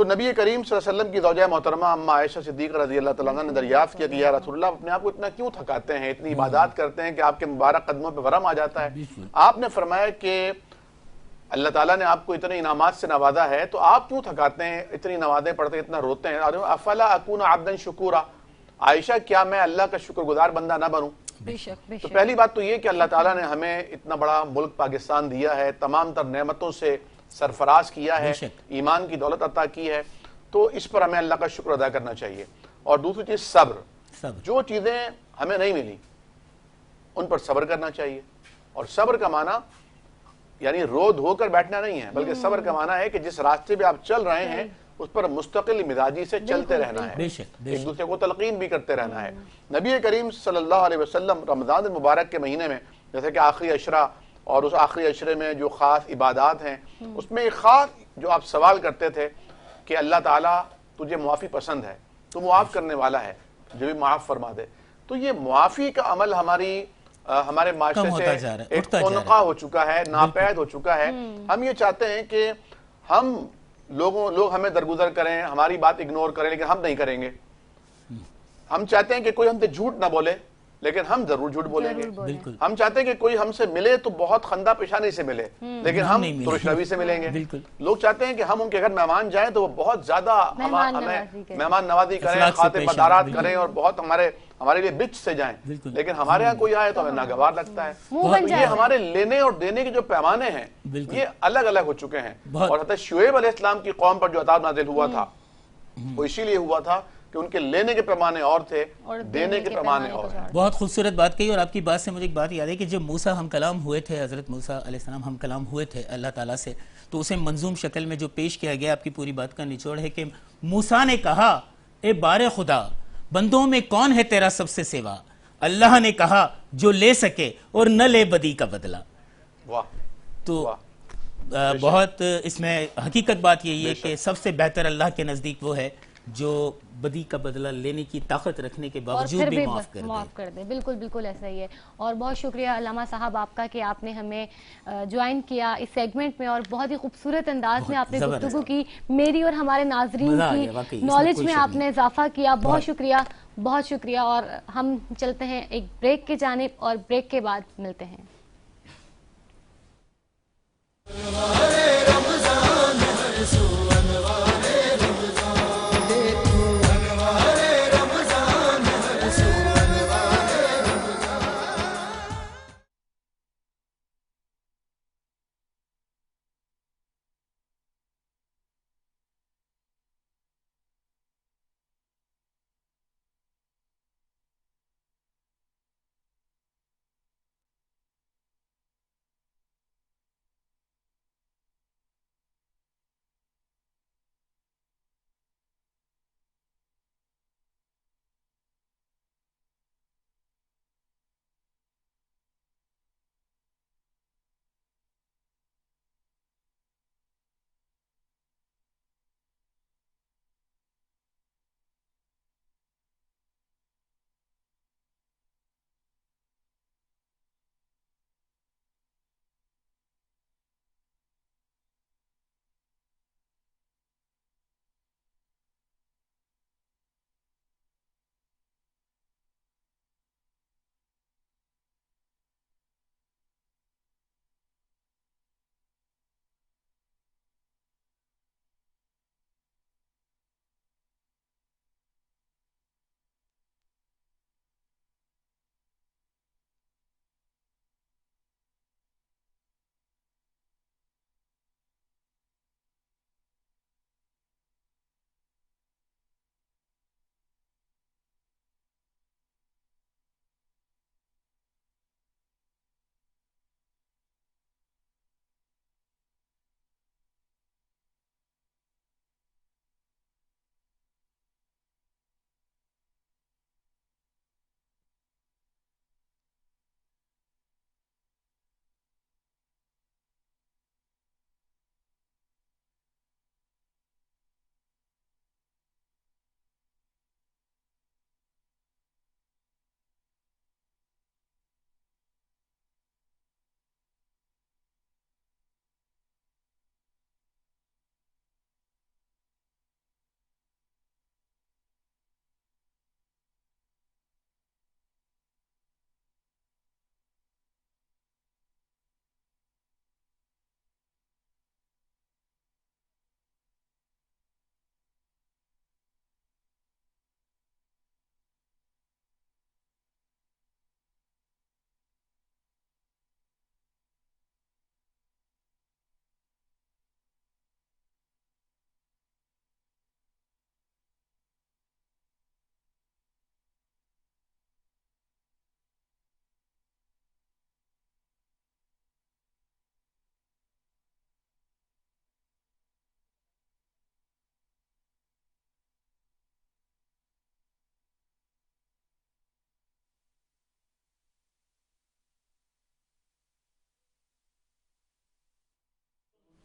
تو نبی کریم صلی اللہ علیہ وسلم کی زوجہ محترمہ اما عائشہ صدیقہ رضی اللہ تعالیٰ عنہ نے دریافت کیا کہ یا رسول اللہ اپنے آپ کو اتنا کیوں تھکاتے ہیں، اتنی عبادات کرتے ہیں کہ آپ کے مبارک قدموں پہ ورم آ جاتا ہے؟ آپ نے فرمایا کہ اللہ تعالیٰ نے آپ کو اتنے انعامات سے نوازا ہے تو آپ کیوں تھکاتے ہیں، اتنی نمازیں پڑھتے ہیں، اتنا روتے ہیں؟ افلا اکون عبدا شکورا، عائشہ کیا میں اللہ کا شکر گزار بندہ نہ بنوں؟ بے شک بے تو شک پہلی بات تو یہ کہ اللہ تعالیٰ نے ہمیں اتنا بڑا ملک پاکستان دیا ہے، تمام تر نعمتوں سے سرفراز کیا ہے، ایمان کی دولت عطا کی ہے، تو اس پر ہمیں اللہ کا شکر ادا کرنا چاہیے۔ اور دوسری چیز صبر، جو چیزیں ہمیں نہیں ملی ان پر صبر کرنا چاہیے۔ اور صبر کا معنی یعنی رو دھو کر بیٹھنا نہیں ہے، بلکہ صبر کا معنی ہے کہ جس راستے پہ آپ چل رہے ہیں اس پر مستقل مزاجی سے چلتے رہنا ہے، ایک دوسرے کو تلقین بھی کرتے رہنا ہے۔ نبی کریم صلی اللہ علیہ وسلم رمضان المبارک کے مہینے میں جیسے کہ آخری عشرہ اور اس آخری عشرے میں جو خاص عبادات ہیں اس میں ایک خاص جو آپ سوال کرتے تھے کہ اللہ تعالیٰ تجھے معافی پسند ہے، تو معاف کرنے والا ہے، جو بھی معاف فرما دے۔ تو یہ معافی کا عمل ہمارے معاشرے سے ایک خونقاہ ہو چکا ہے، ناپید ہو چکا ہے۔ ہم یہ چاہتے ہیں کہ لوگ ہمیں درگزر کریں، ہماری بات اگنور کریں، لیکن ہم نہیں کریں گے۔ ہم چاہتے ہیں کہ کوئی ہم سے جھوٹ نہ بولے، لیکن ہم ضرور جھوٹ بولیں گے۔ ہم چاہتے ہیں کہ کوئی ہم سے ملے تو بہت خندہ پیشانی سے ملے، لیکن ہم ترش روی سے ملیں گے۔ لوگ چاہتے ہیں کہ ہم ان کے گھر مہمان جائیں تو وہ بہت زیادہ ہمیں مہمان نوازی کریں، خاطر مدارات کریں اور بہت ہمارے لیے بچ سے جائیں، لیکن ہمارے ہاں کوئی آئے تو ہمیں ناگوار لگتا ہے۔ یہ ہمارے لینے اور دینے کے جو پیمانے ہیں یہ الگ الگ ہو چکے ہیں۔ اور حضرت شعیب علیہ السلام کی قوم پر جو عذاب نازل ہوا تھا وہ اسی لیے ہوا تھا کہ ان کے لینے کے پیمانے اور تھے، دینے کے پیمانے اور ہیں۔ بہت خوبصورت بات کہی، اور آپ کی بات سے مجھے ایک بات یاد ہے کہ جب موسیٰ ہم کلام ہوئے تھے، حضرت موسیٰ علیہ السلام ہم کلام ہوئے تھے اللہ تعالیٰ سے، تو اسے منظوم شکل میں جو پیش کیا گیا، آپ کی پوری بات کا نچوڑ ہے کہ موسیٰ نے کہا اے بار خدا بندوں میں کون ہے تیرا سب سے سوا؟ اللہ نے کہا جو لے سکے اور نہ لے بدی کا بدلہ۔ تو بہت اس میں حقیقت بات یہی ہے کہ سب سے بہتر اللہ کے نزدیک وہ ہے جو بدی کا بدلہ لینے کی طاقت رکھنے کے باوجود بھی معاف کر دے۔ بالکل بالکل ایسا ہی ہے۔ اور بہت شکریہ علامہ صاحب آپ کا کہ آپ نے ہمیں جوائن کیا اس سیگمنٹ میں، اور بہت ہی خوبصورت انداز میں آپ نے گفتگو کی، میری اور ہمارے ناظرین کی نالج میں آپ نے اضافہ کیا۔ بہت شکریہ، بہت شکریہ۔ اور ہم چلتے ہیں ایک بریک کی جانب، اور بریک کے بعد ملتے ہیں۔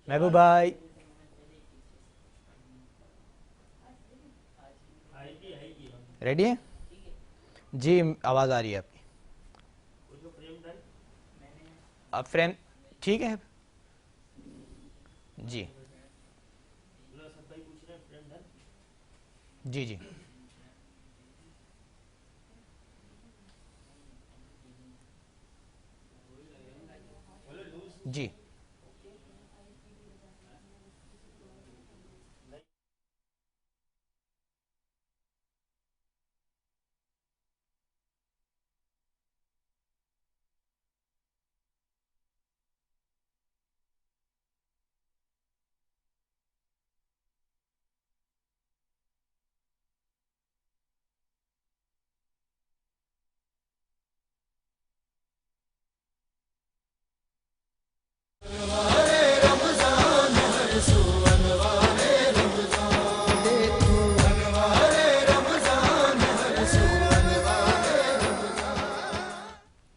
محبوب بھائی ریڈی ہیں جی؟ آواز آ رہی ہے آپ کی. اب فریم ٹھیک ہے جی جی جی جی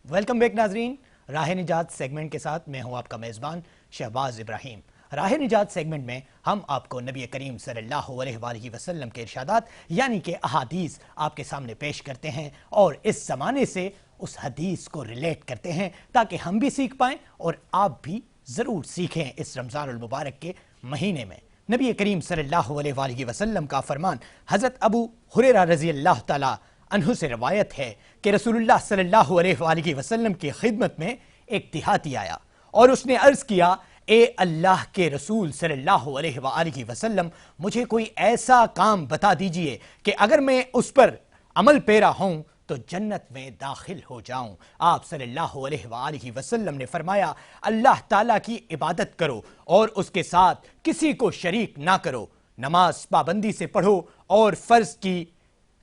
ویلکم بیک ناظرین. راہ نجات سیگمنٹ کے ساتھ میں ہوں آپ کا میزبان شہباز ابراہیم. راہ نجات سیگمنٹ میں ہم آپ کو نبی کریم صلی اللہ علیہ وآلہ وسلم کے ارشادات یعنی کہ احادیث آپ کے سامنے پیش کرتے ہیں اور اس زمانے سے اس حدیث کو ریلیٹ کرتے ہیں تاکہ ہم بھی سیکھ پائیں اور آپ بھی ضرور سیکھیں. اس رمضان المبارک کے مہینے میں نبی کریم صلی اللہ علیہ وآلہ وسلم کا فرمان حضرت ابو ہریرہ رضی اللہ تعالی عنہ سے روایت ہے کہ رسول اللہ صلی اللہ علیہ وآلہ وسلم کی خدمت میں ایک دیہاتی آیا اور اس نے عرض کیا اے اللہ کے رسول صلی اللہ علیہ وآلہ وسلم مجھے کوئی ایسا کام بتا دیجئے کہ اگر میں اس پر عمل پیرا ہوں تو جنت میں داخل ہو جاؤں. آپ صلی اللہ علیہ وآلہ وسلم نے فرمایا اللہ تعالیٰ کی عبادت کرو اور اس کے ساتھ کسی کو شریک نہ کرو, نماز پابندی سے پڑھو اور فرض کی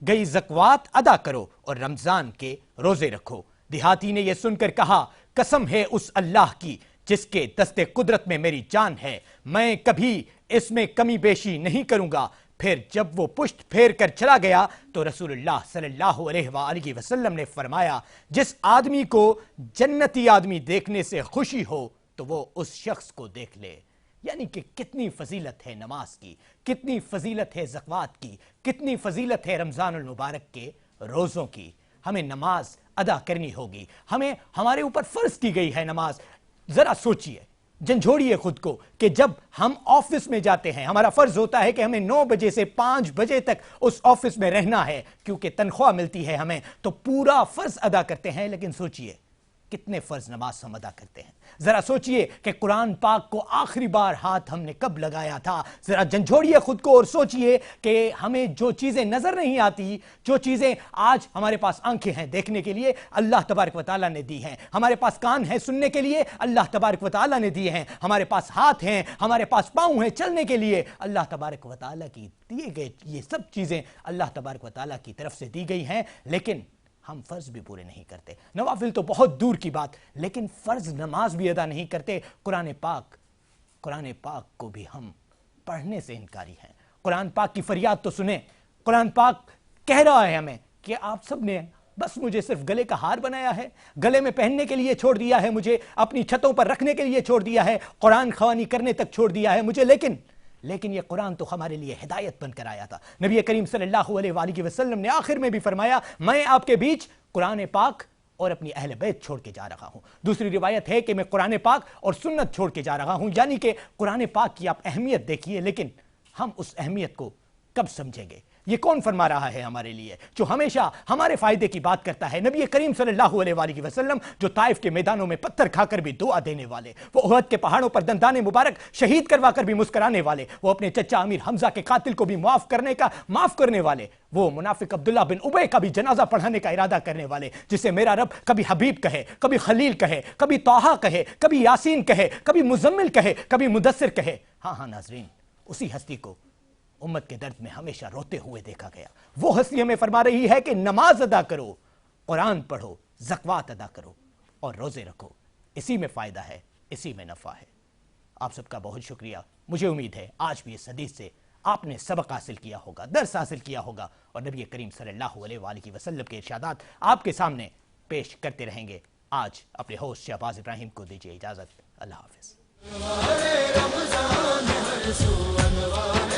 گئی زکوات ادا کرو اور رمضان کے روزے رکھو. دیہاتی نے یہ سن کر کہا قسم ہے اس اللہ کی جس کے دست قدرت میں میری جان ہے, میں کبھی اس میں کمی بیشی نہیں کروں گا. پھر جب وہ پشت پھیر کر چلا گیا تو رسول اللہ صلی اللہ علیہ وآلہ وسلم نے فرمایا جس آدمی کو جنتی آدمی دیکھنے سے خوشی ہو تو وہ اس شخص کو دیکھ لے. یعنی کہ کتنی فضیلت ہے نماز کی, کتنی فضیلت ہے زکوات کی, کتنی فضیلت ہے رمضان المبارک کے روزوں کی. ہمیں نماز ادا کرنی ہوگی, ہمیں ہمارے اوپر فرض کی گئی ہے نماز. ذرا سوچئے, جھنجھوڑیے خود کو کہ جب ہم آفس میں جاتے ہیں ہمارا فرض ہوتا ہے کہ ہمیں 9 بجے سے 5 بجے تک اس آفس میں رہنا ہے کیونکہ تنخواہ ملتی ہے ہمیں, تو پورا فرض ادا کرتے ہیں. لیکن سوچئے کتنے فرض نماز ہم ادا کرتے ہیں. ذرا سوچئے کہ قرآن پاک کو آخری بار ہاتھ ہم نے کب لگایا تھا. ذرا جھنجھوڑیے خود کو اور سوچئے کہ ہمیں جو چیزیں نظر نہیں آتی, جو چیزیں آج ہمارے پاس آنکھیں ہیں دیکھنے کے لیے اللہ تبارک و تعالیٰ نے دی ہیں, ہمارے پاس کان ہیں سننے کے لیے اللہ تبارک و تعالیٰ نے دیے ہیں, ہمارے پاس ہاتھ ہیں, ہمارے پاس پاؤں ہیں چلنے کے لیے اللہ تبارک و تعالیٰ کی دیے گئے, یہ سب چیزیں اللہ تبارک و تعالیٰ کی طرف سے دی گئی ہیں. لیکن ہم فرض بھی پورے نہیں کرتے, نوافل تو بہت دور کی بات, لیکن فرض نماز بھی ادا نہیں کرتے. قرآن پاک کو بھی ہم پڑھنے سے انکاری ہیں. قرآن پاک کی فریاد تو سنیں. قرآن پاک کہہ رہا ہے ہمیں کہ آپ سب نے بس مجھے صرف گلے کا ہار بنایا ہے, گلے میں پہننے کے لیے چھوڑ دیا ہے, مجھے اپنی چھتوں پر رکھنے کے لیے چھوڑ دیا ہے, قرآن خوانی کرنے تک چھوڑ دیا ہے مجھے. لیکن یہ قرآن تو ہمارے لیے ہدایت بن کر آیا تھا. نبی کریم صلی اللہ علیہ وآلہ وسلم نے آخر میں بھی فرمایا میں آپ کے بیچ قرآن پاک اور اپنی اہل بیت چھوڑ کے جا رہا ہوں. دوسری روایت ہے کہ میں قرآن پاک اور سنت چھوڑ کے جا رہا ہوں. یعنی کہ قرآن پاک کی آپ اہمیت دیکھیے, لیکن ہم اس اہمیت کو کب سمجھیں گے؟ یہ کون فرما رہا ہے ہمارے لیے جو ہمیشہ ہمارے فائدے کی بات کرتا ہے؟ نبی کریم صلی اللہ علیہ وآلہ وسلم جو طائف کے میدانوں میں پتھر کھا کر بھی دعا دینے والے, وہ احد کے پہاڑوں پر دندان مبارک شہید کروا کر بھی مسکرانے والے, وہ اپنے چچا امیر حمزہ کے قاتل کو بھی معاف کرنے والے, وہ منافق عبداللہ بن ابی کا بھی جنازہ پڑھانے کا ارادہ کرنے والے, جسے میرا رب کبھی حبیب کہے, کبھی خلیل کہے, کبھی طٰہٰ کہے, کبھی یاسین کہے, کبھی مزمل کہے, کبھی مدثر کہے. ہاں ناظرین, اسی ہستی کو امت کے درد میں ہمیشہ روتے ہوئے دیکھا گیا. وہ ہستی ہمیں فرما رہی ہے کہ نماز ادا کرو, قرآن پڑھو, زکوات ادا کرو اور روزے رکھو. اسی میں فائدہ ہے, اسی میں نفع ہے. آپ سب کا بہت شکریہ. مجھے امید ہے آج بھی اس حدیث سے آپ نے سبق حاصل کیا ہوگا, درس حاصل کیا ہوگا, اور نبی کریم صلی اللہ علیہ وآلہ وسلم کے ارشادات آپ کے سامنے پیش کرتے رہیں گے. آج اپنے ہوسٹ شہباز ابراہیم کو دیجیے اجازت. اللہ حافظ. رمضان ہر سو انوار